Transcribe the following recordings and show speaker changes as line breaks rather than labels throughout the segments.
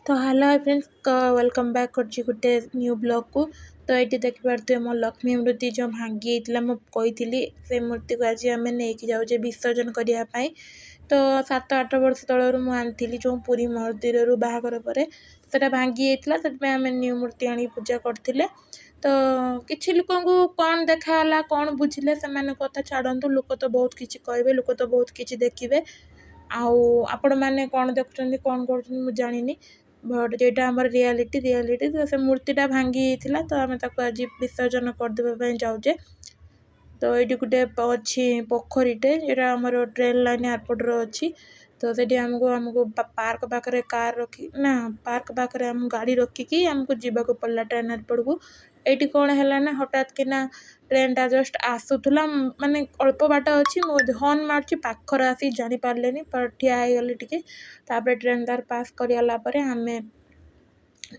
तो hello hi friends welcome back कर गोटे न्यू ब्लॉग को। तो ये देखिपे मो लक्ष्मी मूर्ति जो भांगी मुझे से मूर्ति को आज आम नहीं जाऊे विसर्जन करने। तो 7-8 वर्ष तलर मुझे जो पुरी मंदिर बाहागर पर भांगी जाता आम न्यू मूर्ति आनी पूजा करते। तो किसी लोक कौन देखाला कौन बुझिले से कथा छाड़ू, लोक तो बहुत किसी कहे, लोक तो बहुत किसी देखिए। आपण मैंने कौन देखुं कौन कर जानी बट जेटा आम रियालीटी तो से मूर्तिटा भांगी जाता। तो आम आज विसर्जन करदेवाई जाऊे। तो ये गोटे अच्छी पोखरीटे जो आम ट्रेन लाइन एयरपोर्ट अच्छी। तो से आमको पार्क पाखे कार रखी ना पार्क पाखे आम गाड़ी रखिकी आमको जावाक पड़ा ट्रेन एयरपोर्ट को। ये कौन है ना हठात कि ना ट्रेन टा जस्ट आसूला माने अल्प बाट अच्छी हर्न मार्ची पाखर आसी जानी पारे पर ठिया गली टी। ट्रेन तार पास करापर आम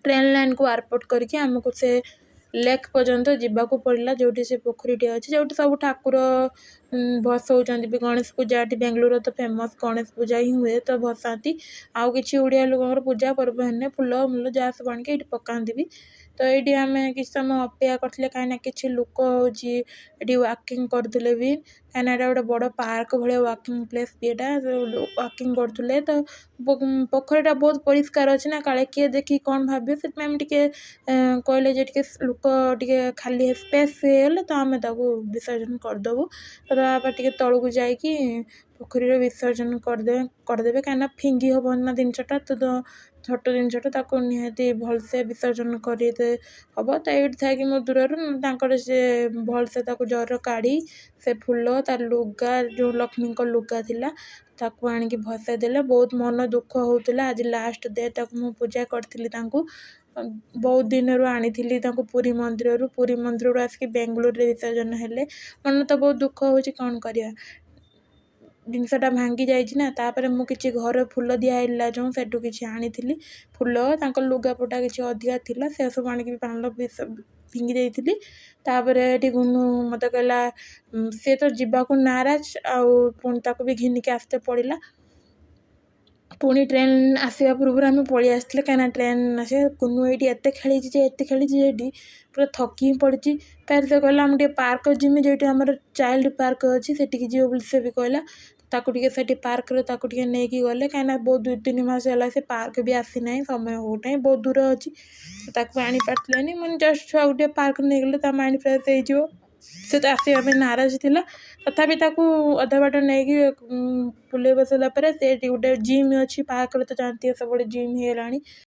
ट्रेन लाइन को एयरपोर्ट करके आमको से लेक पर्यंत जावाक पड़ा जो से पोखरीटे अच्छी जो सब ठाकुर भसौं भी। गणेश पूजा बेंगलोर तो फेमस गणेश पूजा ही हुए तो भसाती आउ कि ओडिया लोक पूजा पर्व है फुल मूल जहाँ सब आने ये पकाती भी। तो ये आम किसी समय अपेक्षा करते कहीं किसी लोक होती वाकिंग करते भी कहीं गोटे बड़ पार्क भाया वाकिंग प्लेस भी यहाँ वाकिंग करते। तो पोखरीटा बहुत परिष्कार अच्छी ना काले किए देखी कौन भावे से कहले लोक टे खाली स्पेस तो आम विसर्जन करदेबू। तो टे तलू जाकि पोखरी विसर्जन करदे कहीं फिंगी हम ना जिनटा तो छोट जिनटा निहाती भलसे विसर्जन करदे हम। तो ये थी मो दूर से भलसे जर काढ़ी से फूल तार लुगा जो लक्ष्मी लुगा थिला ताकू आणिकी भसई देले बहुत मन दुख होता। आज लास्ट डे मु पूजा करी बहुत दिन आनी पुरी मंदिर आसिक बेंगलोर विसर्जन हेले मन तो बहुत दुख हो कौन करिया जिनसटा भांगी जाइना। तापर मु किसी घर फूल दिहला जो सेठू किसी आनी फूल लुगापटा किसी अधिका थिला से सब आनिक पान फिंगी देती। तापर ये गुनु मत कहला सी तो जीवाक नाराज आउ भी घिनिक आसते पड़ा। पुणी ट्रेन आसवा पूर्व आम पलि आसते कहीं ट्रेन आस कुनु ये खेली खेली पूरा थकी पड़ी। फिर से कहला मुझे पार्क जिमी जो आम चाइल्ड पार्क अच्छी से जी से भी कहला ताकू टे पार्क टे नहीं गले कहीं बहुत 2-3 मास है से पार्क भी आसी ना समय होना बहुत दूर अच्छी आनी पार्टी मुझे जस्ट छुआ गोटे पार्क नहीं गले माइंड फ्रेश हो से तो आसवा नाराज थिला। तथापि अधा बाट नहीं बुले बसला से गोटे जिम अच्छी पार्क तो जानती सब जिम है।